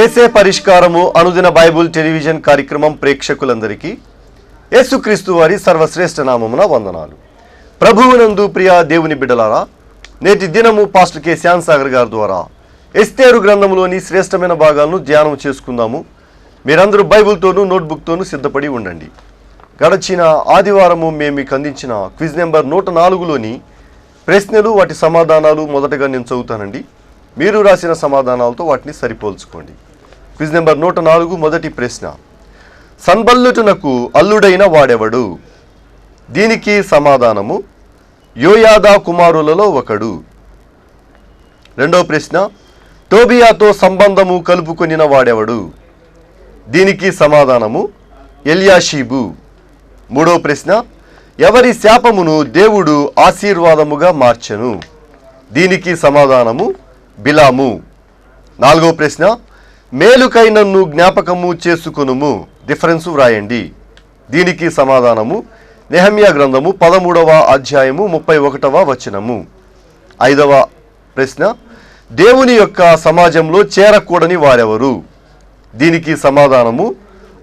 ఏసే పరిష్కారము అనుదిన Bible television కార్యక్రమం ప్రేక్షకులందరికీ యేసుక్రీస్తు వారి సర్వశ్రేష్ఠ నామమున వందనాలు. ప్రభువునందు ప్రియ దేవుని బిడ్డలారా, నేటి దినము పాస్టర్ కె శ్యామ్ సాగర్ గారి ద్వారా ఎస్తేరు గ్రంథంలోని శ్రేష్టమైన భాగాలను ధ్యానం చేసుకుందాము. మీరందరూ బైబుల్తోనూ నోట్బుక్తోనూ సిద్ధపడి ఉండండి. గడచిన ఆదివారము మేము మీకు అందించిన క్విజ్ నెంబర్ 104లోని ప్రశ్నలు, వాటి సమాధానాలు మొదటగా నేను చదువుతానండి. మీరు రాసిన సమాధానాలతో వాటిని సరిపోల్చుకోండి. క్విజ్ నెంబర్ 104 మొదటి ప్రశ్న, సన్బల్లుటనకు అల్లుడైన వాడెవడు? దీనికి సమాధానము యోయాదా కుమారులలో ఒకడు. రెండవ ప్రశ్న, టోబియాతో సంబంధము కలుపుకొనిన వాడెవడు? దీనికి సమాధానము ఎల్యాషీబు. మూడవ ప్రశ్న, ఎవరి శాపమును దేవుడు ఆశీర్వాదముగా మార్చెను? దీనికి సమాధానము బిలాము. నాలుగవ ప్రశ్న, మేలుకై నన్ను జ్ఞాపకము చేసుకొనుము. డిఫరెన్స్ వ్రాయండి. దీనికి సమాధానము నెహెమ్యా గ్రంథము 13వ అధ్యాయము 31వ వచనము. ఐదవ ప్రశ్న, దేవుని యొక్క సమాజంలో చేరకూడని వారెవరు? దీనికి సమాధానము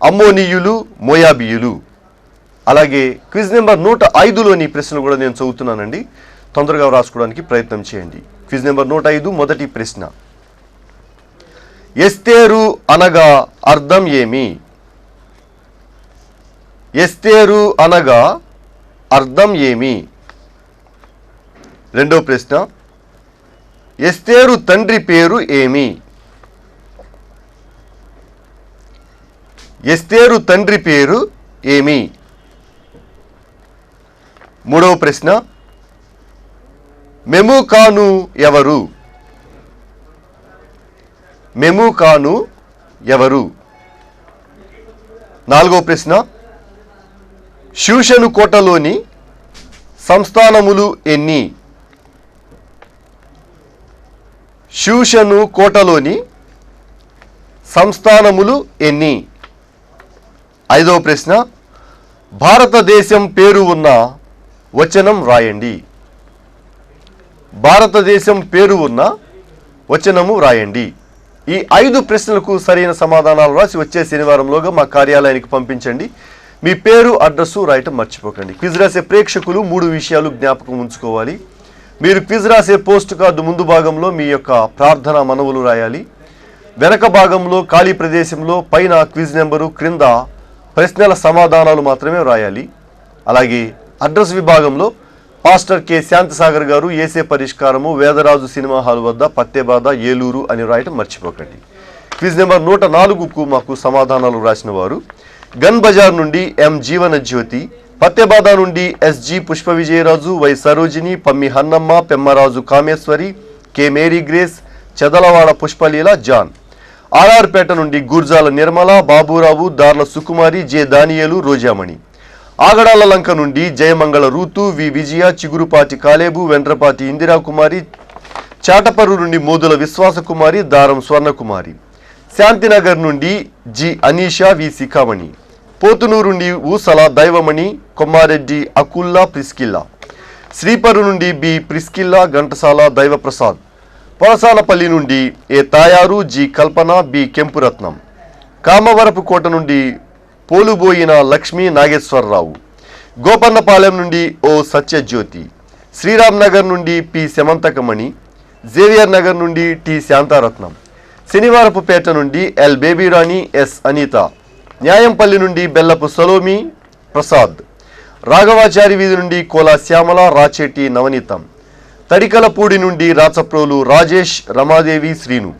అమ్మోనీయులు, మోయాబీయులు. అలాగే క్విజ్ నెంబర్ 105లోని ప్రశ్నలు కూడా నేను చదువుతున్నానండి, తొందరగా వ్రాసుకోవడానికి ప్రయత్నం చేయండి. క్విజ్ నెంబర్ 105 మొదటి ప్రశ్న, ఎస్తేరు అనగా అర్థం ఏమి? ఎస్తేరు అనగా అర్థం ఏమి? రెండో ప్రశ్న, ఎస్తేరు తండ్రి పేరు ఏమి? ఎస్తేరు తండ్రి పేరు ఏమి? మూడవ ప్రశ్న, మెముకాను ఎవరు? మెముకాను ఎవరు? నాలుగో ప్రశ్న, షూషను కోటలోని సంస్థానములు ఎన్ని? షూషను కోటలోని సంస్థానములు ఎన్ని? ఐదవ ప్రశ్న, భారతదేశం పేరు ఉన్న వచనం రాయండి. భారతదేశం పేరు ఉన్న వచనము రాయండి. ఈ 5 ప్రశ్నలకు సరైన సమాధానాలు రాసి వచ్చే శనివారంలోగా మా కార్యాలయానికి పంపించండి. మీ పేరు, అడ్రస్సు రాయటం మర్చిపోకండి. క్విజ్ రాసే ప్రేక్షకులు 3 విషయాలు జ్ఞాపకం ఉంచుకోవాలి. మీరు క్విజ్ రాసే పోస్ట్ కార్డు ముందు భాగంలో మీ యొక్క ప్రార్థన మనవులు రాయాలి. వెనక భాగంలో ఖాళీ ప్రదేశంలో పైన క్విజ్ నెంబరు, క్రింద ప్రశ్నల సమాధానాలు మాత్రమే రాయాలి. అలాగే అడ్రస్ విభాగంలో పాస్టర్ కె శ్యామ్ సాగర్ గారు, ఏసే పరిష్కారము, వేదరాజు సినిమా హాల్ వద్ద, పత్తేబాద, ఏలూరు అని రాయటం మర్చిపోకండి. క్విజ్ నెంబర్ 104కు మాకు సమాధానాలు రాసిన వారు గన్ బజార్ నుండి ఎం జీవన జ్యోతి, పత్తేబాద నుండి SG Pushpa Vijayaraju, Y Sarojini, Pammi Hannamma, Pemmaraju Kameswari, K Mary Grace, Chedalavada Pushpaleela John, RRPeta నుండి గుర్జాల నిర్మల, బాబురావు, దార్ల సుకుమారి, జె దానియేలు, రోజామణి, ఆగడాల లంక నుండి జయమంగళ రూతు, వి విజయ, చిగురుపాటి కాలేబు, వెంట్రపాటి ఇందిరాకుమారి, చాటపర్రు నుండి మోదుల విశ్వాసకుమారి, దారం స్వర్ణకుమారి, శాంతినగర్ నుండి జి అనీషా, వి శిఖామణి, పోతునూరు నుండి ఊసల దైవమణి, కొమ్మారెడ్డి అకుల్లా ప్రిస్కిల్లా, శ్రీపరు నుండి బి ప్రిస్కిల్లా, ఘంటసాల దైవప్రసాద్, పొలసాలపల్లి నుండి ఏ తాయారు, జి కల్పన, బి కెంపురత్నం, కామవరపు కోట నుండి పోలుబోయిన లక్ష్మీ నాగేశ్వరరావు, గోపన్నపాలెం నుండి ఓ సత్యజ్యోతి, శ్రీరామ్ నగర్ నుండి పి శమంతకమణి, జేవియర్ నగర్ నుండి టి శాంతారత్నం, శనివారపుపేట నుండి ఎల్ బేబీరాణి, ఎస్ అనిత, న్యాయంపల్లి నుండి బెల్లపు సలోమి ప్రసాద్, రాఘవాచారి వీధి నుండి కోలా శ్యామల, రాచేటి నవనీతం, తడికలపూడి నుండి రాచప్రోలు రాజేష్, రమాదేవి, శ్రీను,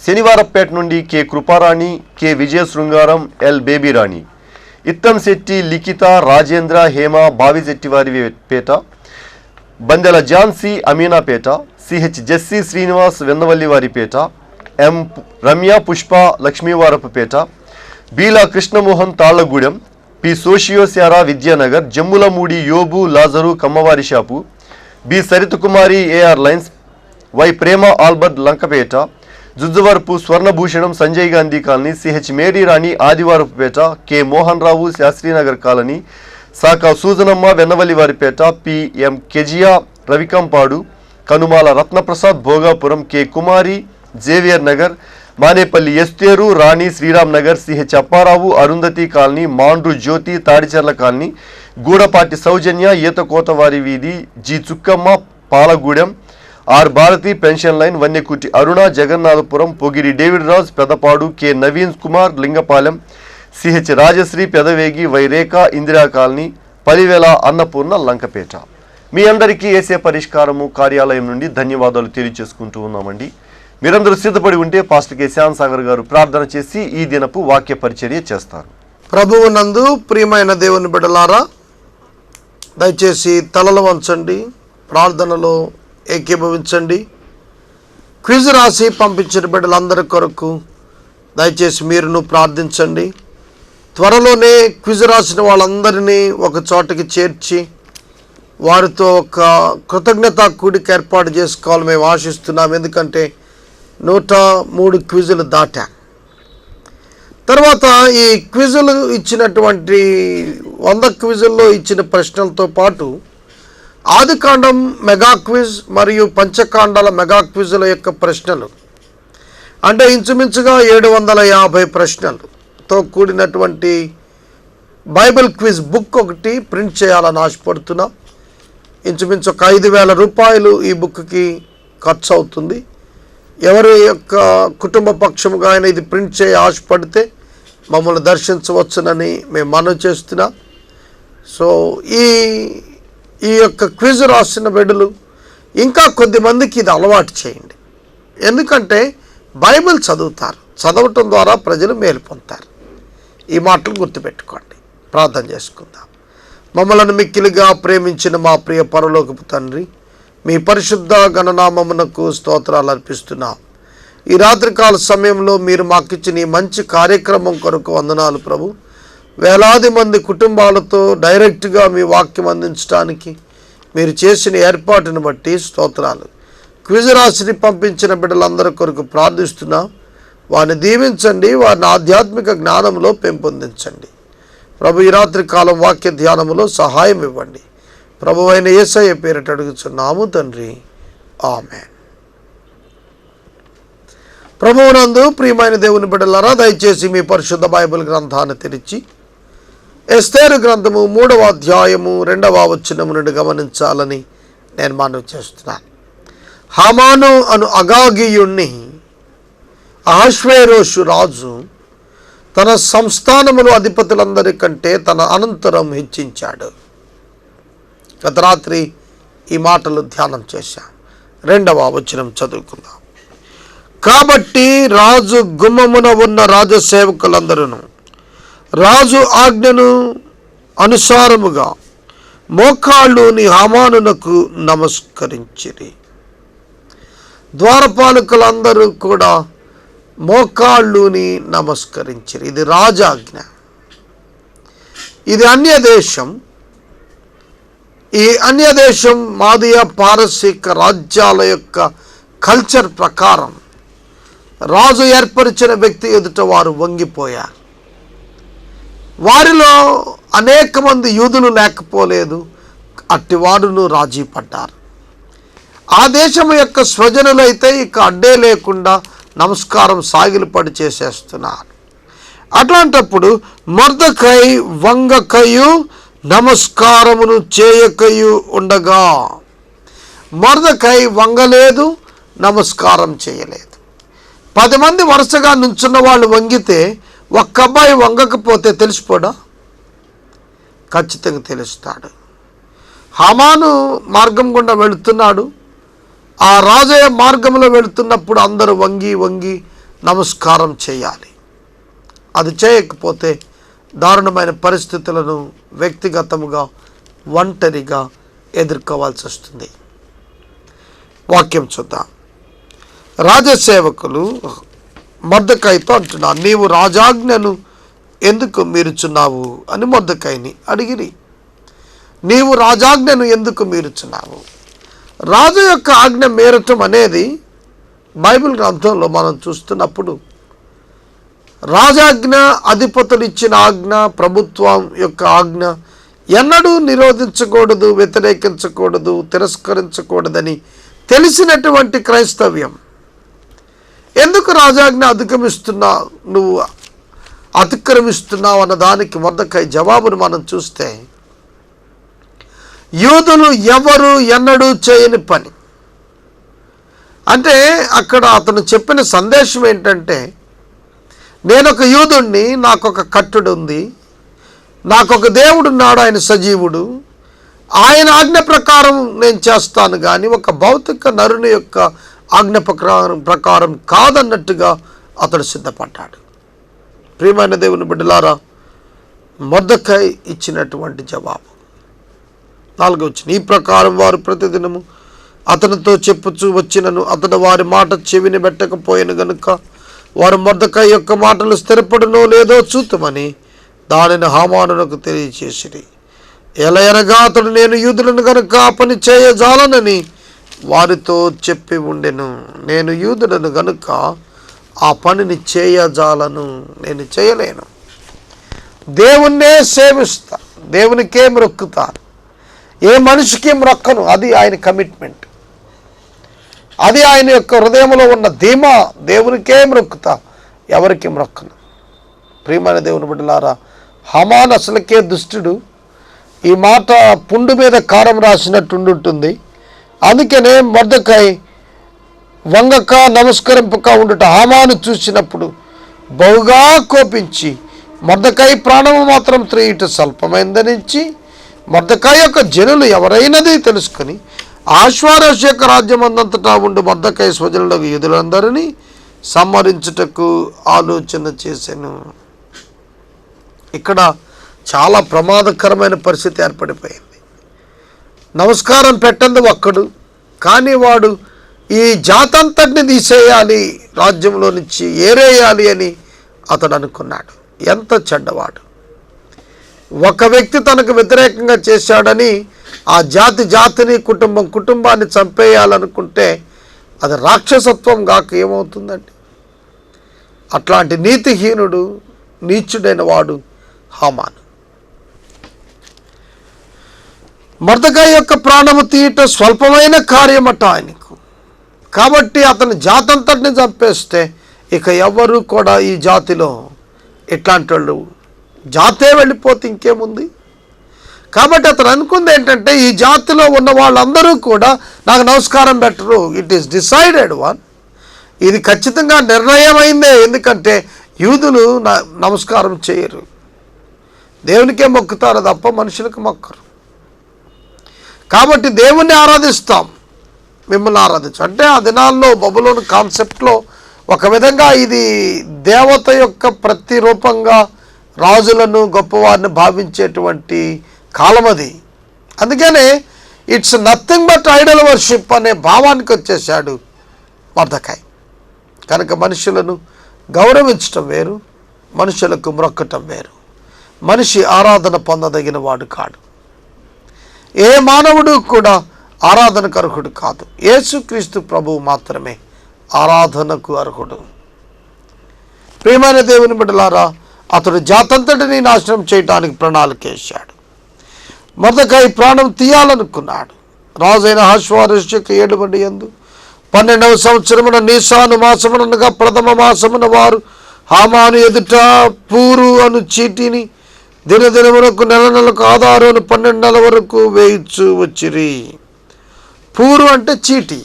శనివారపేట నుండి K Kruparani, K Vijaya Srungaram, L Babyrani, Ithamsetti Likhitha, Rajendra, Hema, Bavisettivari Peta, Bandela Jhansi, Aminapeta, CH Jessie Srinivas, Vennavallivaripeta, M Ramya, Pushpa, Lakshmivarapupeta, Beela Krishnamohan, Tallagudem, P సోషియోశారా, Vidyanagar, Jammulamudi Yobu, Lazaru, Kammavari shop, B Sarithakumari, AR Lines, Y Prema Albert, Lankapeta, Jujjuvarapu Swarnabhushanam, Sanjay Gandhi Colony, CH Mary Rani, Adivarapupeta, K Mohan Rao, Sastrinagar Colony, Saka Sujanamma, Vennavallivaripeta, P M Keziah, Ravikampadu, Kanumala Ratnaprasad, Bhogapuram, K Kumari, Xavier Nagar, Manepalli Esther, Rani, Sriram Nagar, CH Apparao, Arundhati colony, Mandru Jyothi, Tadicherla colony, Gudapati Soujanya, Eethakotavari వీధి, G Chukkamma, Palagudem, R Bharathi, pension line, Vanyakuti Aruna, Jagannathapuram, Pogiri David Raj, Pedapadu, K Naveen Kumar, Lingapalem, CH Rajasri, Pedavegi, Vairekha, Indira colony, Palivela, Annapurna, Lankapeta. మీ అందరికీ ఏసే పరిష్కారము కార్యాలయం నుండి ధన్యవాదాలు తెలియజేసుకుంటూ ఉన్నామండి. మీరందరూ సిద్ధపడి ఉంటే పాస్టర్ కె శ్యామ్ సాగర్ గారు ప్రార్థన చేసి ఈ దినపు వాక్య పరిచర్య చేస్తారు. ప్రభువు నందు ప్రియమైన దేవుని బిడ్డలారా, దయచేసి తలలు వంచండి, ప్రార్థనలో ఏకీభవించండి. క్విజ్ రాసి పంపించిన బిడ్డలందరి కొరకు దయచేసి మీరును ప్రార్థించండి. త్వరలోనే క్విజ్ రాసిన వాళ్ళందరినీ ఒక చోటకి చేర్చి వారితో ఒక కృతజ్ఞతా కూడిక ఏర్పాటు చేసుకోవాలని మేము ఆశిస్తున్నాం. ఎందుకంటే 103 క్విజులు దాటా. తర్వాత ఈ క్విజులు ఇచ్చినటువంటి 100 క్విజుల్లో ఇచ్చిన ప్రశ్నలతో పాటు ఆదికాండం మెగా క్విజ్ మరియు పంచకాండాల మెగా క్విజుల యొక్క ప్రశ్నలు, అంటే ఇంచుమించుగా 750 ప్రశ్నలతో కూడినటువంటి బైబిల్ క్విజ్ బుక్ ఒకటి ప్రింట్ చేయాలని ఆశపడుతున్నాం. ఇంచుమించు ఒక 5,000 రూపాయలు ఈ బుక్కి ఖర్చు అవుతుంది. ఎవరి యొక్క కుటుంబ పక్షముగా ఆయన ఇది ప్రింట్ చేయ ఆశపడితే మమ్మల్ని దర్శించవచ్చునని మేము మనవి చేస్తున్నాం. సో ఈ యొక్క క్విజ్ రాసిన బిడ్డలు ఇంకా కొద్దిమందికి ఇది అలవాటు చేయండి. ఎందుకంటే బైబిల్ చదువుతారు, చదవటం ద్వారా ప్రజలు మేలు పొందుతారు. ఈ మాటలు గుర్తుపెట్టుకోండి. ప్రార్థన చేసుకుందాం. మమ్మలను మిక్కిలిగా ప్రేమించిన మా ప్రియ పరలోకపు తండ్రి, మీ పరిశుద్ధ గణనామమునకు స్తోత్రాలు అర్పిస్తున్నాం. ఈ రాత్రికాల సమయంలో మీరు మాకిచ్చిన ఈ మంచి కార్యక్రమం కొరకు వందనాలు ప్రభు. వేలాది మంది కుటుంబాలతో డైరెక్ట్గా మీ వాక్యం అందించడానికి మీరు చేసిన ఏర్పాటును బట్టి స్తోత్రాలు. క్విజ్ రాశిని పంపించిన బిడ్డలందరి కొరకు ప్రార్థిస్తున్నాం. వారిని దీవించండి, వారిని ఆధ్యాత్మిక జ్ఞానంలో పెంపొందించండి ప్రభు. ఈ రాత్రి కాలం వాక్య ధ్యానములో సహాయం ఇవ్వండి. ప్రభు అయిన యేసయ్య పేరిట అడుగుచున్నాము తండ్రి, ఆమేన్. ప్రభువునందు ప్రియమైన దేవుని బిడ్డలారా, దయచేసి మీ పరిశుద్ధ బైబిల్ గ్రంథాన్ని తెరిచి ఎస్తేరు గ్రంథము 3వ అధ్యాయము 2వ వచనము నుండి గమనించాలని నేను మనవి చేస్తున్నాను. హామాను అను అగాగీయుణ్ణి అహష్వేరోషు రాజు తన సంస్థానములు అధిపతులందరికంటే తన అనంతరం హెచ్చించాడు. గత రాత్రి ఈ మాటలు ధ్యానం చేశాం. 2వ వచనం చదువుకుందాం. కాబట్టి రాజు గుమ్మమున ఉన్న రాజసేవకులందరూ రాజు ఆజ్ఞను అనుసారముగా మోకాళ్ళుని హామానునకు నమస్కరించిరి. ద్వారపాలకులందరూ కూడా మోకాళ్ళుని నమస్కరించిరి. ఇది రాజాజ్ఞ. ఇది అన్యదేశం. ఈ అన్యదేశం మాదీయ పారసీక రాజ్యాల యొక్క కల్చర్ ప్రకారం రాజు ఏర్పరిచిన వ్యక్తి ఎదుట వారు వంగిపోయారు. వారిలో అనేక మంది యూదులు లేకపోలేదు. అట్టి వారును రాజీ పడ్డారు. ఆ దేశం యొక్క స్వజనులైతే ఇక అడ్డే లేకుండా నమస్కారం సాగిలపడి చేసేస్తున్నారు. అట్లాంటప్పుడు మొర్దెకై వంగకయు నమస్కారమును చేయకయు ఉండగా, మొర్దెకై వంగలేదు, నమస్కారం చేయలేదు. 10 మంది వరుసగా నుంచున్న వాళ్ళు వంగితే ఒక్క అబ్బాయి వంగకపోతే తెలిసిపోడా? ఖచ్చితంగా తెలుస్తాడు. హామాను మార్గం గుండా వెళుతున్నాడు. ఆ రాజయ్య మార్గంలో వెళుతున్నప్పుడు అందరూ వంగి వంగి నమస్కారం చేయాలి. అది చేయకపోతే దారుణమైన పరిస్థితులను వ్యక్తిగతముగా ఒంటరిగా ఎదుర్కోవాల్సి వస్తుంది. వాక్యం చూద్దాం. రాజసేవకులు మొర్దెకైతో అంటున్నారు, నీవు రాజాజ్ఞను ఎందుకు మీరుచున్నావు అని మొర్దెకైని అడిగిరి. నీవు రాజాజ్ఞను ఎందుకు మీరుచున్నావు? రాజు యొక్క ఆజ్ఞ మీరటం అనేది బైబిల్ గ్రంథంలో మనం చూస్తున్నప్పుడు రాజాజ్ఞ, అధిపతులు ఇచ్చిన ఆజ్ఞ, ప్రభుత్వం యొక్క ఆజ్ఞ ఎన్నడూ నిరోధించకూడదు, వ్యతిరేకించకూడదు, తిరస్కరించకూడదని తెలిసినటువంటి క్రైస్తవ్యం ఎందుకు రాజాజ్ఞ నువ్వు అతిక్రమిస్తున్నావు అన్న దానికి మొర్దెకై జవాబును మనం చూస్తే, యూదులు ఎవరు ఎన్నడూ చేయని పని. అంటే అక్కడ అతను చెప్పిన సందేశం ఏంటంటే, నేనొక యూదుణ్ణి, నాకొక కట్టుడు ఉంది, నాకొక దేవుడున్నాడు, ఆయన సజీవుడు, ఆయన ఆజ్ఞ ప్రకారం నేను చేస్తాను కానీ ఒక భౌతిక నరుని యొక్క ఆజ్ఞ ప్రకారం కాదన్నట్టుగా అతడు సిద్ధపడ్డాడు. ప్రియమైన దేవుని బిడ్డలారా, మొర్దెకై ఇచ్చినటువంటి జవాబు 4వ వచనం, ఈ ప్రకారం వారు ప్రతిదినము అతనితో చెప్పుచూ వచ్చినను అతడు వారి మాట చెవిని పెట్టకపోయిన గనుక వారు మొర్దెకై యొక్క మాటలు స్థిరపడునో లేదో చూతుమని దానిని హామానునకు తెలియచేసిరి. ఎలయనగా అతడు నేను యూదులను గనుక ఆ పని చేయజాలనని వారితో చెప్పి ఉండెను. నేను యూదులను గనుక ఆ పనిని చేయజాలను, నేను చేయలేను. దేవుణ్ణే సేవిస్తా, దేవునికే మొక్కుతాను, ఏ మనిషికి మొక్కను. అది ఆయన కమిట్మెంట్, అది ఆయన యొక్క హృదయంలో ఉన్న ధీమా. దేవునికే మొక్కుతా, ఎవరికి మొక్కను. ప్రియమైన దేవుని బిడ్డలారా, హమాన్ అసలుకే దుష్టుడు. ఈ మాట పుండు మీద కారం రాసినట్టుంటుంది. అందుకనే మొర్దెకై వంగక నమస్కరింపక ఉండుట హామాను చూసినప్పుడు బహుగా కోపించి మొర్దెకై ప్రాణము మాత్రం త్రేయుట స్వల్పమైందనించి మొర్దెకై యొక్క జనులు ఎవరైనది తెలుసుకొని అహష్వేరోషు యొక్క రాజ్యం అందంతటా ఉండి మొర్దెకై స్వజనులకు యూదులందరినీ సంహరించుటకు ఆలోచన చేశాను. ఇక్కడ చాలా ప్రమాదకరమైన పరిస్థితి ఏర్పడిపోయింది. నమస్కారం పెట్టంది ఒక్కడు, కానీ వాడు ఈ జాతంతటిని తీసేయాలి, రాజ్యంలో నుంచి ఏరేయాలి అని అతడు అనుకున్నాడు. ఎంత చెడ్డవాడు! ఒక వ్యక్తి తనకు వ్యతిరేకంగా చేశాడని ఆ జాతిని కుటుంబాన్ని చంపేయాలనుకుంటే అది రాక్షసత్వం గాక ఏమవుతుందండి? అట్లాంటి నీతిహీనుడు, నీచుడైన వాడు హామాను. మొర్దెకై యొక్క ప్రాణము తీయట స్వల్పమైన కార్యమట ఆయనకు. కాబట్టి అతని జాతంతటిని చంపేస్తే ఇక ఎవరు కూడా ఈ జాతిలో ఇట్లాంటి వాళ్ళు, జాతే వెళ్ళిపోతే ఇంకేముంది. కాబట్టి అతను అనుకుంది ఏంటంటే, ఈ జాతిలో ఉన్న వాళ్ళందరూ కూడా నాకు నమస్కారం పెట్టరు. ఇట్ ఈస్ డిసైడెడ్ వన్, ఇది ఖచ్చితంగా నిర్ణయమైందే. ఎందుకంటే యూదులు నమస్కారం చేయరు, దేవునికే మొక్కుతారు తప్ప మనుషులకు మొక్కరు. కాబట్టి దేవుణ్ణి ఆరాధిస్తాం, మిమ్మల్ని ఆరాధించు అంటే ఆ దినాల్లో బబులోను కాన్సెప్ట్లో ఒక విధంగా ఇది దేవత యొక్క ప్రతిరూపంగా రాజులను గొప్పవారిని భావించేటువంటి కాలం అది. అందుకనే it's nothing but Idol worship అనే భావానికి వచ్చేసాడు మొర్దెకై. కనుక మనుషులను గౌరవించటం వేరు, మనుషులకు మ్రొక్కటం వేరు. మనిషి ఆరాధన పొందదగిన వాడు కాడు. ఏ మానవుడు కూడా ఆరాధనకు అర్హుడు కాదు. యేసుక్రీస్తు ప్రభువు మాత్రమే ఆరాధనకు అర్హుడు. ప్రియమైన దేవుని బిడ్డలారా, అతడు జాతంతటిని నాశనం చేయడానికి ప్రణాళిక వేశాడు. మొర్దెకై ప్రాణం తీయాలనుకున్నాడు. రాజైన అహష్వేరోషు యొక్క 7వ యందు 12వ సంవత్సరమున నీసాను మాసమునగా ప్రథమ మాసమున వారు హామాను ఎదుట పూరు అను చీటిని దినదినమునకు నెలకు ఆధారం 12 నెలల వరకు వేయిచ్చు వచ్చిరి. పూరు అంటే చీటి.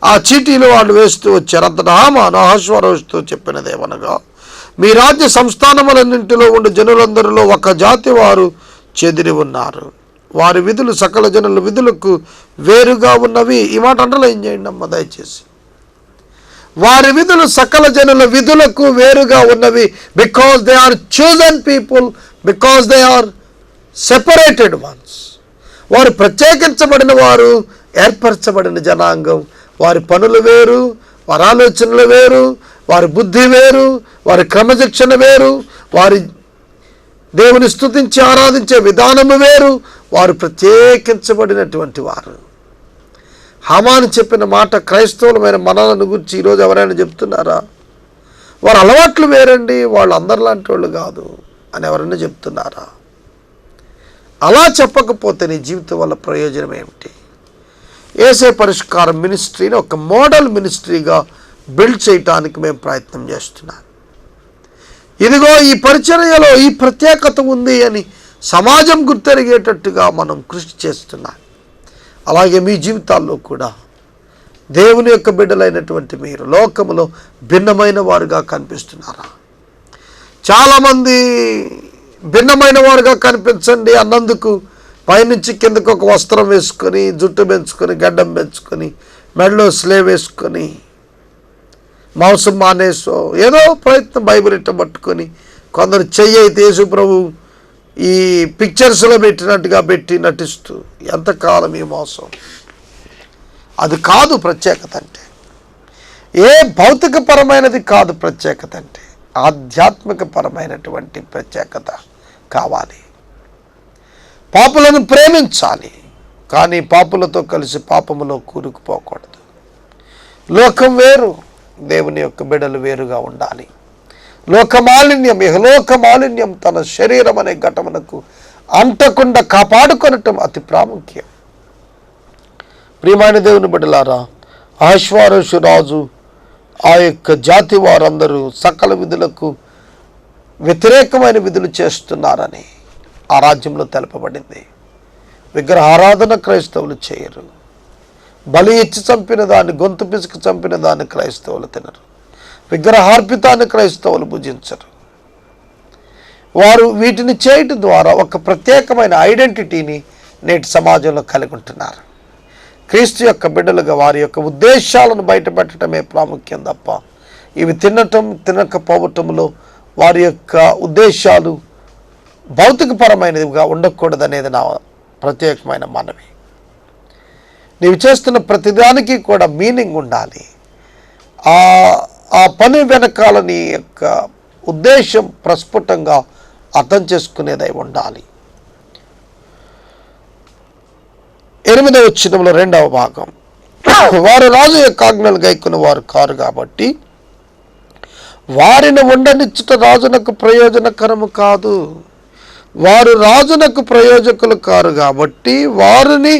ఆ చీటీలో వాళ్ళు వేస్తూ వచ్చారు. అంతటా హామాను అహష్వేరోషుతో చెప్పినదేమనగా, మీ రాజ్య సంస్థానములన్నింటిలో ఉండే జనులందరిలో ఒక జాతి వారు చెదిరి ఉన్నారు. వారి విధులు సకల జనుల విధులకు వేరుగా ఉన్నవి. ఈ మాట అండర్లైన్ చేయండి అమ్మ దయచేసి. వారి విధులు సకల జనుల విధులకు వేరుగా ఉన్నవి. Because they are chosen people, because they are separated ones. వారు ప్రత్యేకించబడిన వారు, ఏర్పరచబడిన జనాంగం. వారి పనులు వేరు, వారి ఆలోచనలు వేరు, వారి బుద్ధి వేరు, వారి క్రమశిక్షణ వేరు, వారి దేవుని స్తుతించి ఆరాధించే విధానము వేరు. వారు ప్రత్యేకించబడినటువంటి వారు. హామాను చెప్పిన మాట క్రైస్తవులమైన మనలను గురించి ఈరోజు ఎవరైనా చెప్తున్నారా? వారి అలవాట్లు వేరండి, వాళ్ళు అందరిలాంటి వాళ్ళు కాదు అని ఎవరైనా చెప్తున్నారా? అలా చెప్పకపోతే నీ జీవితం వల్ల ప్రయోజనం ఏమిటి? యేసే పరిష్కారం మినిస్ట్రీని ఒక మోడల్ మినిస్ట్రీగా బిల్డ్ చేయటానికి మేము ప్రయత్నం చేస్తున్నాం. ఇదిగో ఈ పరిచర్యలో ఈ ప్రత్యేకత ఉంది అని సమాజం గుర్తెరిగేటట్టుగా మనం కృషి చేస్తున్నాం. అలాగే మీ జీవితాల్లో కూడా దేవుని యొక్క బిడ్డలైనటువంటి మీరు లోకములో భిన్నమైన వారుగా కనిపిస్తున్నారా? చాలామంది భిన్నమైన వారుగా కనిపించండి అన్నందుకు పైనుంచి కిందకు ఒక వస్త్రం వేసుకొని, జుట్టు పెంచుకొని, గడ్డం పెంచుకొని, మెడలో స్లేవ్ వేసుకొని, మాంసం మానేసో ఏదో ప్రయత్నం బైబిల్ ఇట్ట పట్టుకొని, కొందరు చెయ్యి అయితే యేసు ప్రభు ఈ పిక్చర్స్లో పెట్టినట్టుగా పెట్టి నటిస్తూ ఎంతకాలం ఈ మోసం. అది కాదు ప్రత్యేకత అంటే. ఏ భౌతికపరమైనది కాదు ప్రత్యేకత అంటే, ఆధ్యాత్మిక పరమైనటువంటి ప్రత్యేకత కావాలి. పాపులను ప్రేమించాలి, కానీ పాపులతో కలిసి పాపములో కూరుకుపోకూడదు. లోకం వేరు, దేవుని యొక్క బిడ్డలు వేరుగా ఉండాలి. లోకమాలిన్యం, ఇహలోక మాలిన్యం తన శరీరం అనే ఘటమునకు అంటకుండా కాపాడుకొనటం అతి ప్రాముఖ్యం. ప్రియమైన దేవుని బిడ్డలారా, అహష్వేరోషు రాజు ఆ యొక్క జాతి వారందరూ సకల విధులకు వ్యతిరేకమైన విధులు చేస్తున్నారని ఆ రాజ్యంలో తెలపబడింది. విగ్రహారాధన క్రైస్తవులు చేయరు. బలి ఇచ్చి చంపిన దాన్ని, గొంతు పిసికి చంపిన దాన్ని క్రైస్తవులు తినరు. విగ్రహార్పితాన్ని క్రైస్తవులు భుజించరు. వారు వీటిని చేయటం ద్వారా ఒక ప్రత్యేకమైన ఐడెంటిటీని నేటి సమాజంలో కలిగి ఉంటున్నారు. క్రీస్తు యొక్క బిడ్డలుగా వారి యొక్క ఉద్దేశాలను బయటపెట్టడమే ప్రాముఖ్యం తప్ప ఇవి తినకపోవటంలో వారి యొక్క ఉద్దేశాలు భౌతికపరమైనదిగా ఉండకూడదనేది నా ప్రత్యేకమైన మనవి. నీవు చేస్తున్న ప్రతిదానికి కూడా మీనింగ్ ఉండాలి. ఆ పని వెనకాల నీ యొక్క ఉద్దేశం ప్రస్ఫుటంగా అర్థం చేసుకునేదై ఉండాలి. 8వ వచనంలో 2వ భాగం, వారు రాజు యొక్క ఆజ్ఞలు గైకొన్న వారు కారు కాబట్టి వారిని ఉండనిచ్చుట రాజునకు ప్రయోజనకరము కాదు. వారు రాజునకు ప్రయోజకులు కారు కాబట్టి వారిని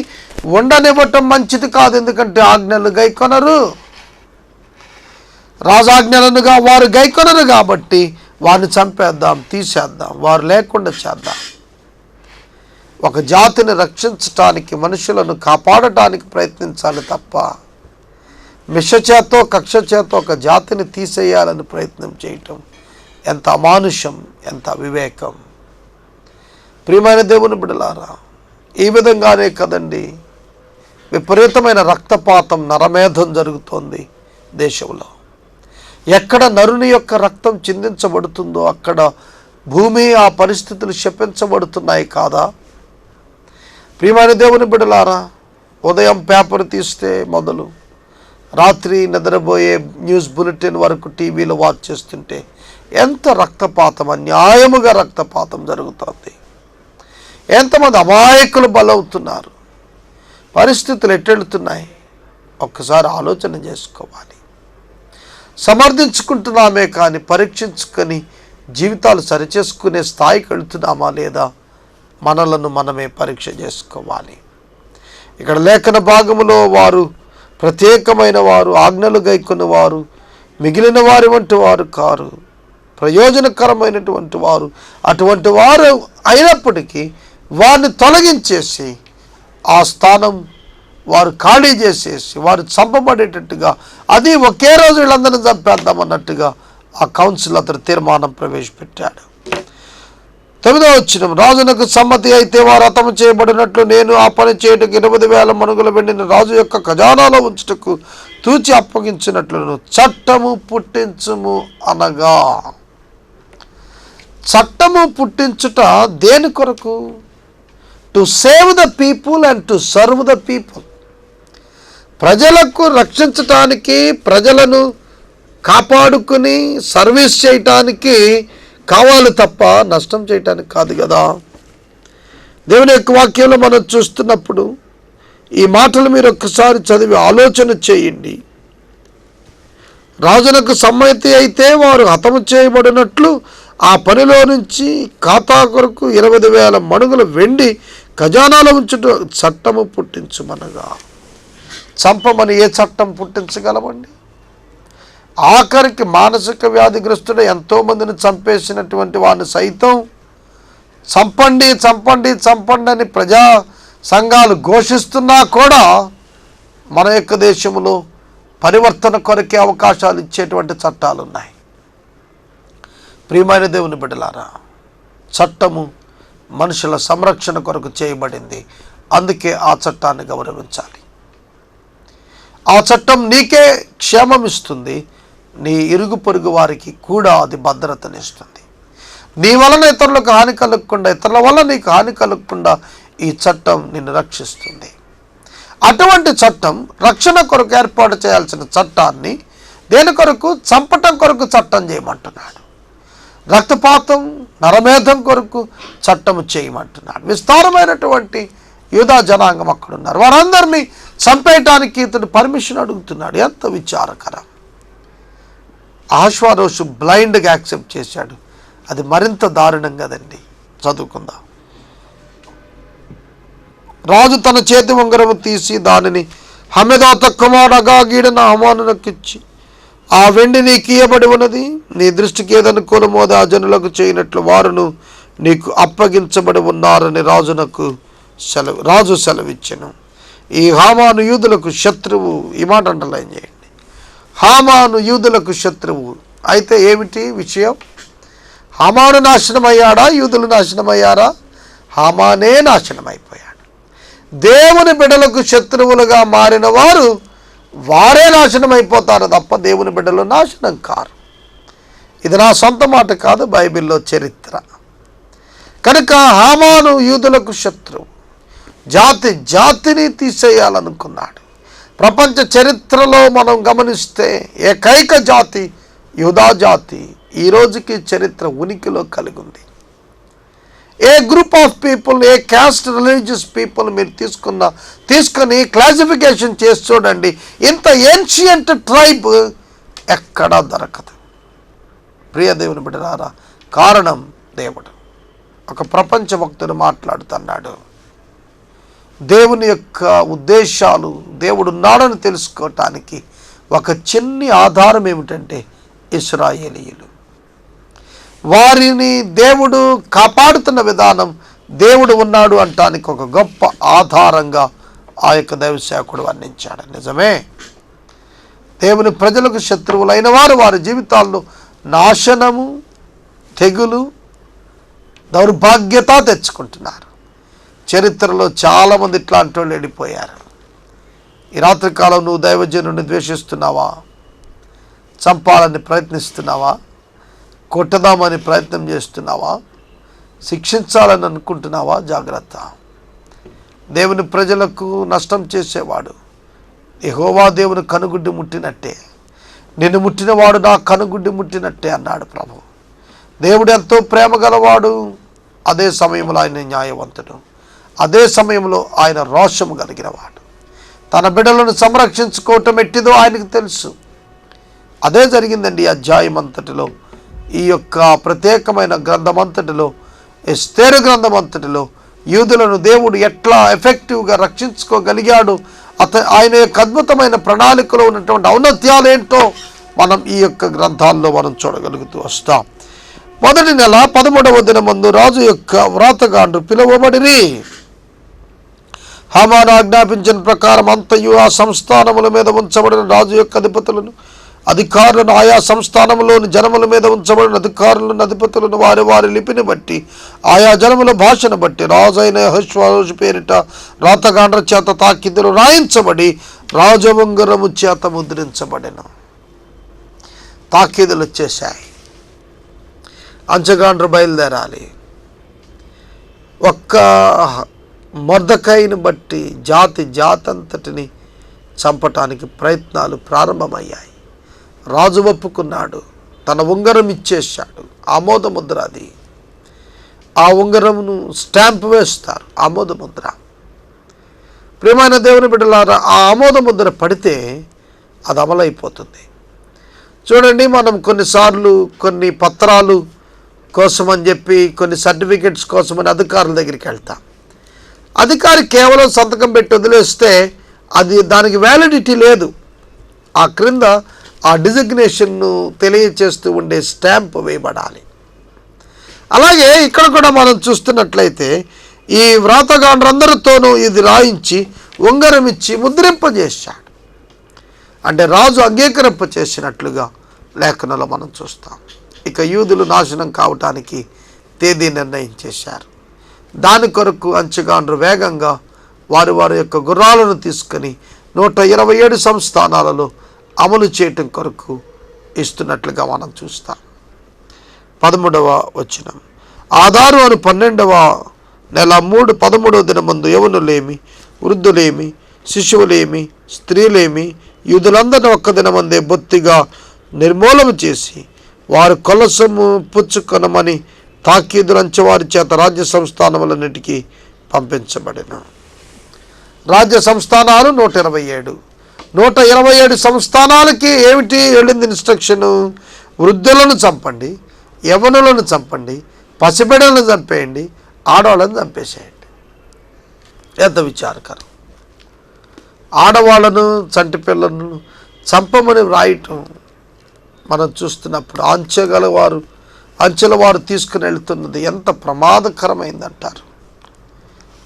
ఉండనివ్వటం మంచిది కాదు. ఎందుకంటే ఆజ్ఞలు గైకొనరు, రాజాజ్ఞలనుగా వారు గైకొనరు కాబట్టి వారిని చంపేద్దాం, తీసేద్దాం, వారు లేకుండా చేద్దాం. ఒక జాతిని రక్షించటానికి, మనుషులను కాపాడటానికి ప్రయత్నించాలి తప్ప మిషచేతో కక్ష చేతో ఒక జాతిని తీసేయాలని ప్రయత్నం చేయటం ఎంత అమానుషం, ఎంత అవివేకం. ప్రియమైన దేవుని బిడ్డలారా, ఈ విధంగానే కదండి విపరీతమైన రక్తపాతం, నరమేధం జరుగుతోంది దేశంలో. ఎక్కడ నరుని యొక్క రక్తం చిందించబడుతుందో అక్కడ భూమి, ఆ పరిస్థితులు శపించబడుతున్నాయి కాదా? ప్రియమైన దేవుని బిడ్డలారా, ఉదయం పేపర్ తీస్తే మొదలు రాత్రి నిద్రపోయే న్యూస్ బులెటిన్ వరకు టీవీలో వాచ్ చేస్తుంటే ఎంత రక్తపాతం, అన్యాయముగా రక్తపాతం జరుగుతోంది. ఎంతమంది అమాయకులు బలవుతున్నారు. పరిస్థితులు ఎట్టెళ్తున్నాయి ఒక్కసారి ఆలోచన చేసుకోవాలి. సమర్థించుకుంటున్నామే కానీ పరీక్షించుకొని జీవితాలు సరిచేసుకునే స్థాయికి వెళుతున్నామా లేదా మనలను మనమే పరీక్ష చేసుకోవాలి. ఇక్కడ లేఖన భాగములో వారు ప్రత్యేకమైన వారు, ఆజ్ఞలు గైకొన్న వారు, మిగిలిన వారి వంటి వారు కారు, ప్రయోజనకరమైనటువంటి వారు. అటువంటి వారు అయినప్పటికీ వారిని తొలగించేసి ఆ స్థానం వారు ఖాళీ చేసేసి వారు చంపబడేటట్టుగా, అది ఒకే రోజు వీళ్ళందరినీ చంపేద్దామన్నట్టుగా ఆ కౌన్సిల్ అతను తీర్మానం ప్రవేశపెట్టాడు. 9వ వచనం, రాజునకు సమ్మతి అయితే వారు హతము చేయబడినట్లు నేను ఆ పని చేయుటకు 20,000 మణుగుల వెండిని రాజు యొక్క ఖజానాలో ఉంచుటకు తూచి అప్పగించినట్లును చట్టము పుట్టించుము అనగా. చట్టము పుట్టించుట దేని కొరకు? To save the people and to serve the people. ప్రజలకు రక్షించటానికి, ప్రజలను కాపాడుకుని సర్వీస్ చేయటానికి కావాలి తప్ప నష్టం చేయటానికి కాదు కదా. దేవుని యొక్క వాక్యంలో మనం చూస్తున్నప్పుడు ఈ మాటలు మీరు ఒక్కసారి చదివి ఆలోచన చేయండి. రాజునకు సమ్మతి అయితే వారు హతము చేయబడినట్లు ఆ పనిలో నుంచి ఖాతా కొరకు 20,000 మణుగుల వెండి ఖజానాలో ఉంచుట చట్టము పుట్టించుమనగా. చంపమని ఏ చట్టం పుట్టించగలమండి? ఆఖరికి మానసిక వ్యాధిగ్రస్తుడు ఎంతోమందిని చంపేసినటువంటి వాడిని సైతం చంపండి చంపండి చంపండి అని ప్రజా సంఘాలు ఘోషిస్తున్నా కూడా మన యొక్క దేశంలో పరివర్తన కొరకే అవకాశాలు ఇచ్చేటువంటి చట్టాలు ఉన్నాయి. ప్రియమైన దేవుని బిడ్డలారా, చట్టము మనుషుల సంరక్షణ కొరకు చేయబడింది. అందుకే ఆ చట్టాన్ని గౌరవించాలి. ఆ చట్టం నీకే క్షేమం ఇస్తుంది, నీ ఇరుగు పొరుగు వారికి కూడా అది భద్రతనిస్తుంది. నీ వలన ఇతరులకు హాని కలగకుండా, ఇతరుల వల్ల నీకు హాని కలగకుండా ఈ చట్టం నిన్ను రక్షిస్తుంది. అటువంటి చట్టం రక్షణ కొరకు ఏర్పాటు చేయాల్సిన చట్టాన్ని దేని కొరకు? చంపటం కొరకు చట్టం చేయమంటున్నాడు. రక్తపాతం, నరమేధం కొరకు చట్టము చేయమంటున్నాడు. విస్తారమైనటువంటి యూదా జనాంగం అక్కడ ఉన్నారు. వారందరినీ చంపేయటానికి ఇతడు పర్మిషన్ అడుగుతున్నాడు. ఎంత విచారకరం. అహష్వేరోషు బ్లైండ్గా యాక్సెప్ట్ చేశాడు. అది మరింత దారుణం కదండి. చదువుకుందాం. రాజు తన చేతి ఉంగరము తీసి దానిని హమెదాత కుమారుడు అగాగీడన హమానునకిచ్చి, ఆ వెండి నీకు ఇయ్యబడి ఉన్నది, నీ దృష్టికి ఏదనుకూలమో అది ఆ జనులకు చేయనట్లు వారును నీకు అప్పగించబడి ఉన్నారని రాజు సెలవిచ్చెను. ఈ హామాను యూదులకు శత్రువు. ఈ మాట అండర్లైన్ చేయండి. హామాను యూదులకు శత్రువు. అయితే ఏమిటి విషయం? హామాను నాశనమయ్యాడా? యూదులు నాశనమయ్యారా? హామానే నాశనమైపోయాడు. దేవుని బిడ్డలకు శత్రువులుగా మారిన వారే నాశనం అయిపోతారు తప్ప దేవుని బిడ్డలు నాశనం కారు. ఇది నా సొంత మాట కాదు, బైబిల్లో చరిత్ర. కనుక హామాను యూదులకు శత్రువు. జాతిని తీసేయాలనుకున్నాడు. ప్రపంచ చరిత్రలో మనం గమనిస్తే ఏకైక జాతి యూదా జాతి ఈ రోజుకి చరిత్ర ఉనికిలో కలిగి ఉంది. A group of people, a caste religious people మీరు తీసుకొని క్లాసిఫికేషన్ చేసి చూడండి, ఇంత ఏన్షియంట్ ట్రైబ్ ఎక్కడా దొరకదు. ప్రియ దేవుని బిడ్డలారా, కారణం దేవుడు. ఒక ప్రపంచ భక్తుడు మాట్లాడుతున్నాడు. దేవుని యొక్క ఉద్దేశాలు, దేవుడు ఉన్నాడని తెలుసుకోవటానికి ఒక చిన్ని ఆధారం ఏమిటంటే ఇశ్రాయేలీయులు. వారిని దేవుడు కాపాడుతున్న విధానం, దేవుడు ఉన్నాడు అంటానికి ఒక గొప్ప ఆధారంగా ఆ యొక్క దైవసేవకుడు వర్ణించాడు. నిజమే, దేవుని ప్రజలకు శత్రువులైన వారి జీవితాల్లో నాశనము, తెగులు, దౌర్భాగ్యత తెచ్చుకుంటున్నారు. చరిత్రలో చాలామంది ఇట్లాంటి వాళ్ళు వెళ్ళిపోయారు. ఈ రాత్రికాలం నువ్వు దైవజనుడిని ద్వేషిస్తున్నావా? చంపాలని ప్రయత్నిస్తున్నావా? కొట్టదామని ప్రయత్నం చేస్తున్నావా? శిక్షించాలని అనుకుంటున్నావా? జాగ్రత్త. దేవుని ప్రజలకు నష్టం చేసేవాడు యెహోవా దేవుని కనుగుడ్డి ముట్టినట్టే, నిన్ను ముట్టినవాడు నా కనుగుడ్డి ముట్టినట్టే అన్నాడు ప్రభు. దేవుడు ఎంతో ప్రేమ గలవాడు, అదే సమయంలో ఆయన న్యాయవంతుడు, అదే సమయంలో ఆయన రోషము కలిగినవాడు. తన బిడ్డలను సంరక్షించుకోవటం ఎట్టిదో ఆయనకు తెలుసు. అదే జరిగిందండి ఈ అధ్యాయం అంతటిలో. ఈ యొక్క ప్రత్యేకమైన గ్రంథమంతటిలో, ఎస్తేరు గ్రంథమంతటిలో యూదులను దేవుడు ఎట్లా ఎఫెక్టివ్గా రక్షించుకోగలిగాడు, ఆయన యొక్క అద్భుతమైన ప్రణాళికలో ఉన్నటువంటి ఔన్నత్యాలు ఏంటో మనం ఈ యొక్క గ్రంథాల్లో మనం చూడగలుగుతూ వస్తాం. మొదటి నెల 13వ దినమందు రాజు యొక్క వ్రాతగాండ్రు పిలువబడిరి. హామాను ఆజ్ఞాపించిన ప్రకారం అంతయు ఆ సంస్థానముల మీద ఉంచబడిన రాజు యొక్క అధిపతులను, అధికారులను, ఆయా సంస్థానములోని జనముల మీద ఉంచబడిన అధికారులను, అధిపతులను వారి లిపిని బట్టి, ఆయా జనముల భాషను బట్టి రాజు అయిన అహష్వేరోషు పేరిట రాతగాండ్ర చేత తాకిదులు రాయించబడి రాజవంగరము చేత ముద్రించబడెను. తాకీదులు వచ్చేశాయి. అంచగాండ్రు బయలుదేరాలి. ఒక్క మొర్దెకైని బట్టి జాతంతటిని చంపటానికి ప్రయత్నాలు ప్రారంభమయ్యాయి. రాజు ఒప్పుకున్నాడు, తన ఉంగరం ఇచ్చేశాడు. ఆమోద ముద్ర అది. ఆ ఉంగరమును స్టాంప్ వేస్తారు, ఆమోద ముద్ర. ప్రియమైన దేవుని బిడ్డలారా, ఆ ఆమోద ముద్ర పడితే అది అమలైపోతుంది. చూడండి, మనం కొన్నిసార్లు కొన్ని పత్రాలు కోసమని చెప్పి, కొన్ని సర్టిఫికెట్స్ కోసమని అధికారుల దగ్గరికి వెళ్తాం. అధికారి కేవలం సంతకం పెట్టి వదిలేస్తే దానికి వ్యాలిడిటీ లేదు. ఆ క్రింద ఆ డిజిగ్నేషన్ను తెలియచేస్తూ ఉండే స్టాంప్ వేయబడాలి. అలాగే ఇక్కడ కూడా మనం చూస్తున్నట్లయితే ఈ వ్రాతగాండ్రందరితోనూ ఇది రాయించి ఉంగరం ఇచ్చి ముద్రింపజేశాడు. అంటే రాజు అంగీకరింప చేసినట్లుగా లేఖనంలో మనం చూస్తాం. ఇక యూదులు నాశనం కావటానికి తేదీ నిర్ణయం చేశారు. దాని కొరకు అంచెగాండ్రు వేగంగా వారి యొక్క గుర్రాలను తీసుకొని 127 సంస్థానాలలో అమలు చేయటం కొరకు ఇస్తున్నట్లుగా మనం చూస్తాం. 13వ వచనం, ఆదారు అను 12వ నెల 13వ దినమందు యవనులేమి, వృద్ధులేమి, శిశువులేమి, స్త్రీలేమి, యూదులందరినీ ఒక్క దినమందే బొత్తిగా నిర్మూలన చేసి వారు కొలసము పుచ్చుకొనమని తాకీదు లంచవారి చేత రాజ్య సంస్థానములన్నిటికీ పంపించబడిన. రాజ్య సంస్థానాలు 127. 127 సంస్థానాలకి ఏమిటి వెళ్ళింది ఇన్స్ట్రక్షను? వృద్ధులను చంపండి, యవనులను చంపండి, పసిబిడ్డలను చంపేయండి, ఆడవాళ్ళని చంపేసేయండి. ఎంత విచారకరం! ఆడవాళ్ళను, చంటి పిల్లలను చంపమని వ్రాయటం మనం చూస్తున్నప్పుడు అంచెల వారు తీసుకుని వెళ్తున్నది ఎంత ప్రమాదకరమైందంటారు.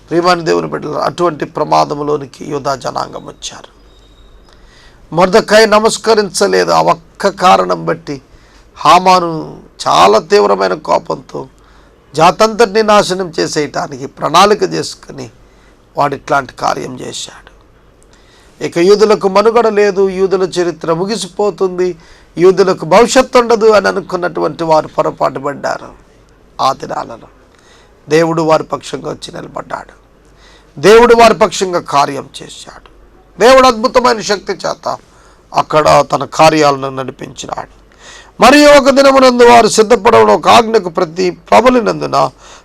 ప్రియమైన దేవుని బిడ్డలు, అటువంటి ప్రమాదంలోనికి యూదా జనాంగం వచ్చారు. మొర్దెకై నమస్కరించలేదు. ఆ ఒక్క కారణం బట్టి హామాను చాలా తీవ్రమైన కోపంతో జాతంతటిని నాశనం చేసేయటానికి ప్రణాళిక చేసుకుని వాడు ఇట్లాంటి కార్యం చేశాడు. ఇక యూదులకు మనుగడ లేదు, యూదుల చరిత్ర ముగిసిపోతుంది, యూదులకు భవిష్యత్తు ఉండదు అని అనుకున్నటువంటి వారు పొరపాటు పడ్డారు. ఆ దినాలలో దేవుడు వారి పక్షంగా వచ్చి నిలబడ్డాడు. దేవుడు వారి పక్షంగా కార్యం చేశాడు. దేవుడు అద్భుతమైన శక్తి చేత అక్కడ తన కార్యాలను నడిపించినాడు. మరి ఒక దినమునందు వారు సిద్ధపడవడం ఒక ఆజ్ఞకు ప్రతి ప్రబలినందున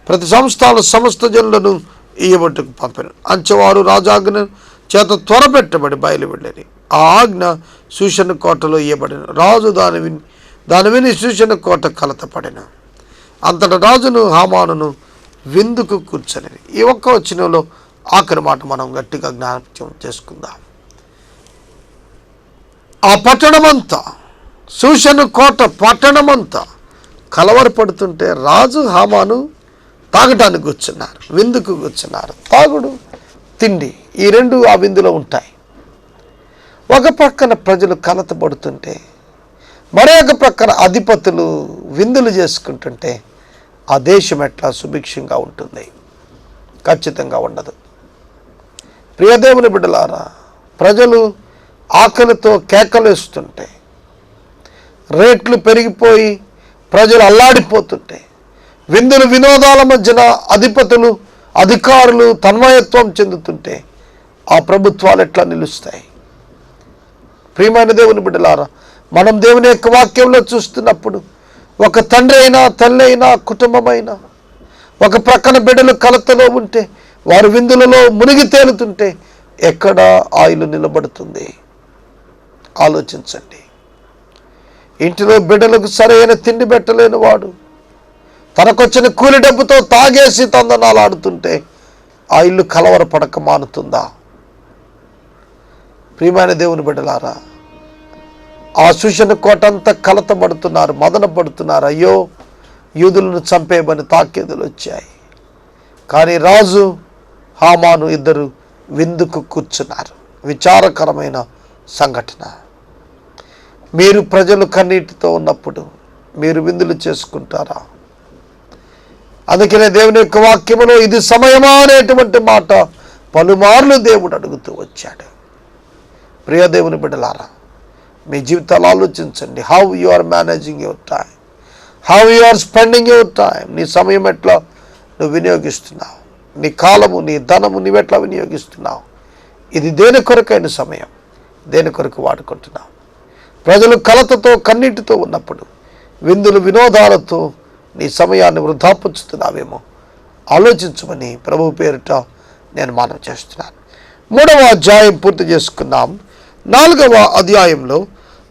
ప్రతి సంస్థలు సమస్త జనులను ఇయ్యబట్టుకు పంపారు. అంచెవారు రాజాజ్ఞ చేత త్వరపెట్టబడి బయలు వెళ్ళని. ఆ ఆజ్ఞ సూషణ కోటలో ఇయ్యబడిన. రాజు దాని విని సూషణ కోట కలతపడిన. అంతటా రాజును హామానును విందుకు కూర్చొని. ఈ ఒక్క వచనంలో ఆఖరి మాట మనం గట్టిగా జ్ఞాపకం చేసుకుందాం. ఆ పట్టణమంతా, సూషణ కోట పట్టణమంతా కలవరపడుతుంటే రాజు హామాను తాగటానికి కూర్చున్నారు, విందుకు కూర్చున్నారు. తాగుడు, తిండి ఈ రెండు ఆ విందులో ఉంటాయి. ఒక పక్కన ప్రజలు కలతపడుతుంటే మరొక పక్కన అధిపతులు విందులు చేసుకుంటుంటే ఆ దేశం ఎట్లా సుభిక్షంగా ఉంటుంది? ఖచ్చితంగా ఉండదు. ప్రియదేవుని బిడ్డలారా, ప్రజలు ఆకలితో కేకలేస్తుంటే, రేట్లు పెరిగిపోయి ప్రజలు అల్లాడిపోతుంటే, విందులు వినోదాల మధ్యన అధిపతులు అధికారులు తన్మయత్వం చెందుతుంటే ఆ ప్రభుత్వాలు ఎట్లా నిలుస్తాయి? ప్రియమైన దేవుని బిడ్డలారా, మనం దేవుని యొక్క వాక్యంలో చూస్తున్నప్పుడు ఒక తండ్రి అయినా, తల్లి అయినా, కుటుంబమైనా ఒక ప్రక్కన బిడ్డలు కలతలో ఉంటే, వారు విందులలో మునిగి తేలుతుంటే ఎక్కడ ఆయులు నిలబడుతుంది? ఆలోచించండి. ఇంటిలో బిడ్డలకు సరైన తిండి పెట్టలేని వాడు తనకొచ్చిన కూలి డబ్బుతో తాగేసి తందనాలు ఆడుతుంటే ఆ ఇల్లు కలవరపడక మానుతుందా? ప్రియమైన దేవుని బిడ్డలారా, ఆ సూషణ కోటంతా కలతపడుతున్నారు, మదన పడుతున్నారు. అయ్యో, యూదులను చంపేయమని తాకేదులు వచ్చాయి. కానీ రాజు హామాను ఇద్దరు విందుకు కూర్చున్నారు. విచారకరమైన సంఘటన. మీరు ప్రజలు కన్నీటితో ఉన్నప్పుడు మీరు విందులు చేసుకుంటారా? అందుకనే దేవుని యొక్క వాక్యములో ఇది సమయమా అనేటువంటి మాట పలుమార్లు దేవుడు అడుగుతూ వచ్చాడు. ప్రియ దేవుని బిడ్డలారా, మీ జీవితాలు ఆలోచించండి. How you are managing your time, how you are spending your time. నీ సమయం ఎట్లా నువ్వు వినియోగిస్తున్నావు? నీ కాలము, నీ ధనము నువ్వెట్లా వినియోగిస్తున్నావు? ఇది దేని కొరకైన సమయం? దేని కొరకు వాడుకుంటున్నావు? ప్రజలు కలతతో కన్నీటితో ఉన్నప్పుడు విందులు వినోదాలతో నీ సమయాన్ని వృధాపుచ్చుతున్నావేమో ఆలోచించమని ప్రభు పేరిట నేను మనవి చేస్తున్నాను. 3వ అధ్యాయం పూర్తి చేసుకున్నాం. 4వ అధ్యాయంలో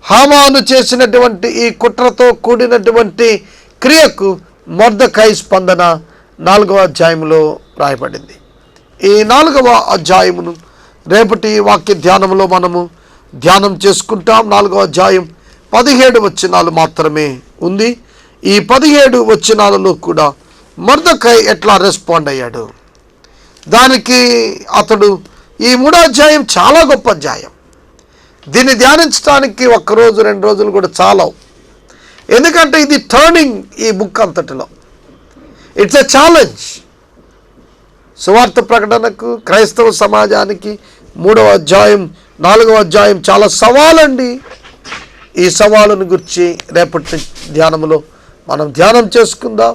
హామాను చేసినటువంటి ఈ కుట్రతో కూడినటువంటి క్రియకు మొర్దెకై స్పందన 4వ అధ్యాయంలో రాయబడింది. ఈ 4వ అధ్యాయమును రేపటి వాక్య ధ్యానంలో మనము ధ్యానం చేసుకుంటాం. 4వ అధ్యాయం 17 వచనాలు మాత్రమే ఉంది. ఈ 17 వచనాలలో కూడా మొర్దెకై ఎట్లా రెస్పాండ్ అయ్యాడు, దానికి అతడు ఈ 3వ అధ్యాయం చాలా గొప్ప అధ్యాయం. దీన్ని ధ్యానించడానికి 1 రోజు 2 రోజులు కూడా చాలవు. ఎందుకంటే ఇది టర్నింగ్ ఈ బుక్ అంతటిలో. It's a challenge. సువార్త ప్రకటనకు, క్రైస్తవ సమాజానికి 3వ అధ్యాయం 4వ అధ్యాయం చాలా సవాలండి. ఈ సవాలును గురించి రేపటి ధ్యానంలో మనం ధ్యానం చేసుకుందాం.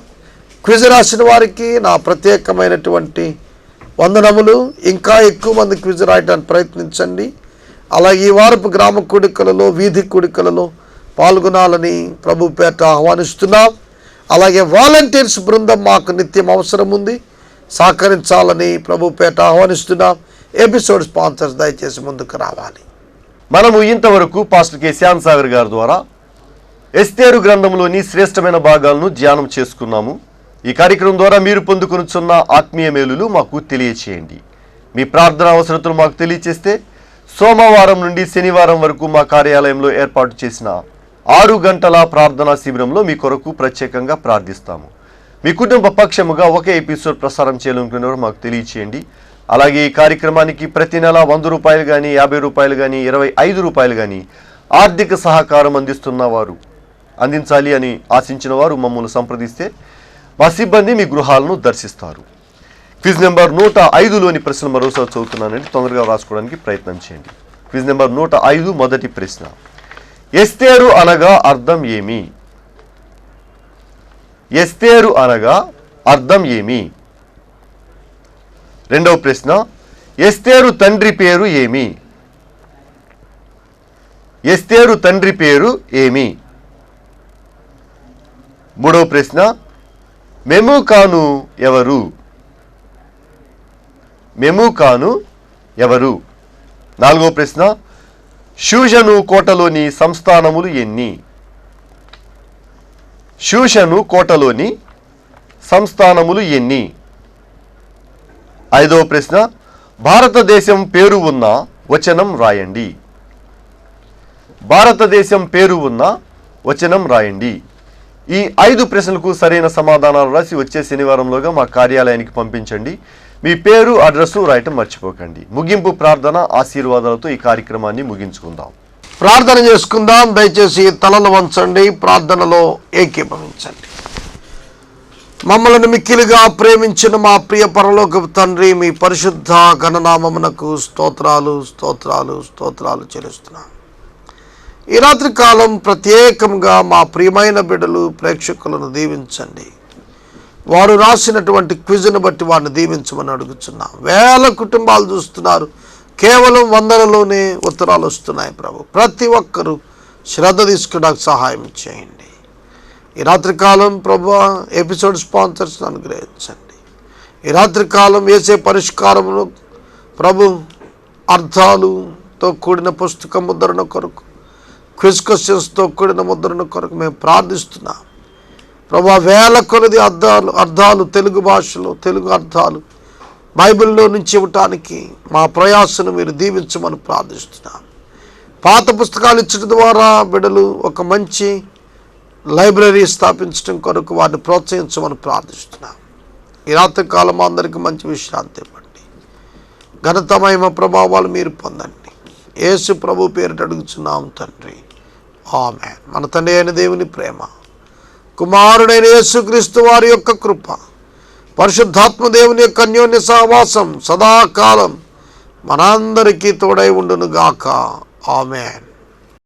క్విజ్ రాసిన వారికి నా ప్రత్యేకమైనటువంటి వందనములు. ఇంకా ఎక్కువ మంది క్విజ్ రాయడానికి ప్రయత్నించండి. అలాగే ఈ వారపు గ్రామ కూడికలలో, వీధి కూడికలలో పాల్గొనాలని ప్రభు పేట ఆహ్వానిస్తున్నాం. అలాగే వాలంటీర్స్ బృందం మాకు నిత్యం అవసరం ఉంది, సహకరించాలని ప్రభు పేట ఆహ్వానిస్తున్నాం. ఎపిసోడ్ స్పాన్సర్స్ దయచేసి ముందుకు రావాలి. మనము ఇంతవరకు పాస్టర్ కె శ్యామ్ సాగర్ గారి ద్వారా ఎస్తేరు గ్రంథంలోని శ్రేష్టమైన భాగాలను ధ్యానం చేసుకున్నాము. ఈ కార్యక్రమం ద్వారా మీరు పొందుకొనుచున్న ఆత్మీయ మేలులు మాకు తెలియచేయండి. మీ ప్రార్థన అవసరతలు మాకు తెలియచేస్తే సోమవారం నుండి శనివారం వరకు మా కార్యాలయంలో ఏర్పాటు చేసిన 6 గంటల ప్రార్థనా శిబిరంలో మీ కొరకు ప్రత్యేకంగా ప్రార్థిస్తాము. మీ కుటుంబ పక్షముగా ఒకే ఎపిసోడ్ ప్రసారం చేయాలనుకునేవారు మాకు తెలియచేయండి. అలాగే ఈ కార్యక్రమానికి ప్రతి నెల 100 రూపాయలు కానీ, 50 రూపాయలు కానీ, 25 రూపాయలు కానీ ఆర్థిక సహకారం అందించాలి అని ఆశించిన వారు మమ్మల్ని సంప్రదిస్తే మా సిబ్బంది మీ గృహాలను దర్శిస్తారు. క్విజ్ నెంబర్ 105లోని ప్రశ్న మరోసారి చదువుతున్నానండి, తొందరగా రాసుకోవడానికి ప్రయత్నం చేయండి. క్విజ్ నెంబర్ 105 మొదటి ప్రశ్న, ఎస్తేరు అనగా అర్థం ఏమి? ఎస్తేరు అనగా అర్థం ఏమి? రెండవ ప్రశ్న, ఎస్తేరు తండ్రి పేరు ఏమి? ఎస్తేరు తండ్రి పేరు ఏమి? మూడవ ప్రశ్న, మెముకాను ఎవరు? మెముకాను ఎవరు? నాలుగవ ప్రశ్న, షూషను కోటలోని సంస్థానములు ఎన్ని? షూషను కోటలోని సంస్థానములు ఎన్ని? ఐదవ ప్రశ్న, భారతదేశం పేరు ఉన్న వచనం రాయండి. భారతదేశం పేరు ఉన్న వచనం రాయండి. ఈ 5 ప్రశ్నలకు సరైన సమాధానాలు రాసి వచ్చే శనివారంలోగా మా కార్యాలయానికి పంపించండి. మీ పేరు, అడ్రస్సు రాయటం మర్చిపోకండి. ముగింపు ప్రార్థన ఆశీర్వాదాలతో ఈ కార్యక్రమాన్ని ముగించుకుందాం. ప్రార్థన చేసుకుందాం. దయచేసి తలలు వంచండి, ప్రార్థనలో ఏకీభవించండి. మమ్మల్ని మిక్కిలిగా ప్రేమించిన మా ప్రియ పరలోకపు తండ్రి, మీ పరిశుద్ధ ఘననామమునకు స్తోత్రాలు స్తోత్రాలు స్తోత్రాలు చెల్లిస్తున్నాం. ఈ రాత్రి కాలం ప్రత్యేకంగా మా ప్రియమైన బిడ్డలు ప్రేక్షకులను దీవించండి. వారు రాసినటువంటి క్విజ్ను బట్టి వారిని దీవించమని అడుగుతున్నాం. వేల కుటుంబాలు చూస్తున్నారు, కేవలం 100లోనే ఉత్తరాలు వస్తున్నాయి. ప్రభు, ప్రతి ఒక్కరూ శ్రద్ధ తీసుకోవడానికి సహాయం చేయండి. ఈ రాత్రికాలం ప్రభు ఎపిసోడ్ స్పాన్సర్స్ అనుగ్రహించండి. ఈ రాత్రికాలం వేసే పరిష్కారములు ప్రభు అర్థాలుతో కూడిన పుస్తక ముద్రణ కొరకు, క్విజ్ క్వశ్చన్స్తో కూడిన ముద్రణ కొరకు మేము ప్రార్థిస్తున్నాం. ప్రభు, వేల కొలది అర్థాలు తెలుగు భాషలో, తెలుగు అర్థాలు బైబిల్లో నుంచి ఇవ్వటానికి మా ప్రయాసను మీరు దీవించమని ప్రార్థిస్తున్నాం. పాత పుస్తకాలు ఇచ్చడం ద్వారా బిడ్డలు ఒక మంచి లైబ్రరీ స్థాపించడం కొరకు వారిని ప్రోత్సహించమని ప్రార్థిస్తున్నాం. ఈ రాత్రికాలం అందరికీ మంచి విశ్రాంతి ఇవ్వండి. ఘనత మహిమ ప్రభావాలు మీరు పొందండి. యేసు ప్రభు పేరిట అడుగుచున్నాం తండ్రి, ఆమేన్. మన తండ్రి అయిన దేవుని ప్రేమ, కుమారుడైన యేసుక్రీస్తు వారి యొక్క కృప, పరిశుద్ధాత్మ దేవుని యొక్క అన్యోన్య సహవాసం సదాకాలం మనందరికీ తోడై ఉండును గాక. ఆమేన్.